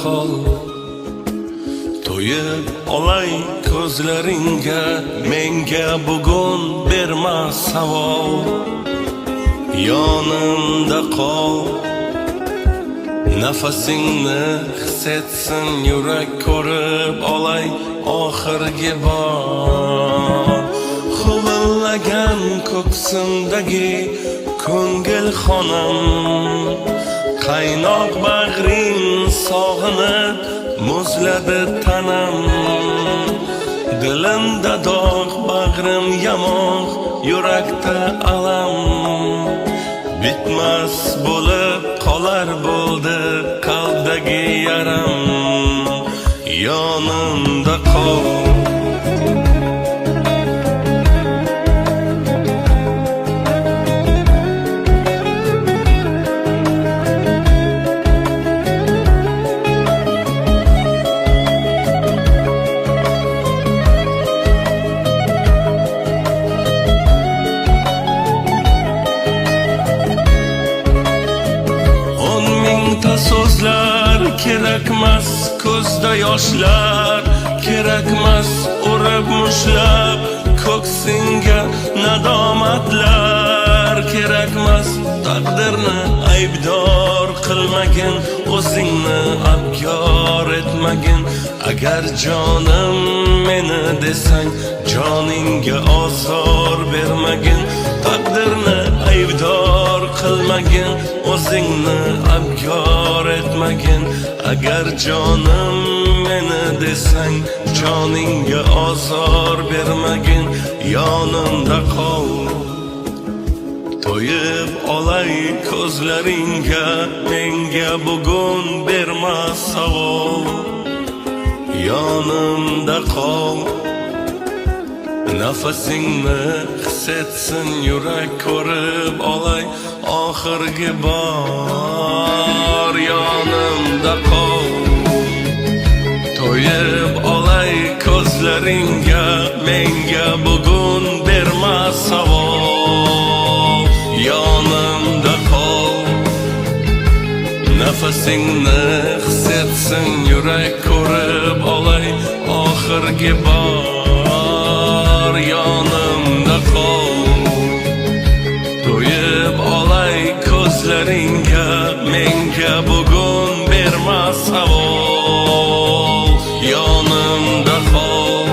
qol. To'yib olay ko'zlaringga, menga bugun berma savol. Yonimda qol, nafasingni his etsin yurak, ko'rib olay oxirgi bor. Huvillagan ko'ksimdagi ko'ngil xonam, qaynoq bag'ring sog'inib muzladi tanam. Dilimda dog', bag'rim yamoq, yurakda alam. Bitmas bo'lib qolar bo'ldi qalbdagi yaram. Yonimda qol. So'zlar kerakmas, ko'zda yoshlar kerakmas, urib mushlab ko'ksingga nadomatlar kerakmas. Taqdirni aybdor qilmagin, o'zingni abkor etmagin. Agar jonim meni desang, joningga ozor bermagin. Taqdirni aybdor qilmagin, o'zingni abkor etmagin. Agar jonim meni desang, joningga ozor bermagin. Yonimda qol. To'yib olay ko'zlaringga, menga bugun berma savol. Yonimda qol, nafasingni his etsin yurak, ko'rib olay oxirgi bor. Yonimda qol. To'yib olay ko'zlaringga, menga bugun berma savol. Yonimda qol, nafasingni his etsin yurak, ko'rib olay oxirgi bor. Yonimda qol. To'yib olay ko'zlaringga, menga bugun berma savol. Yonimda qol,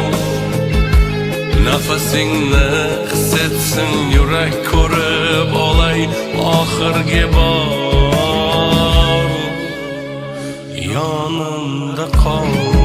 nafasingni his etsin yurak, ko'rib olay oxirgi bor. Yonimda qol.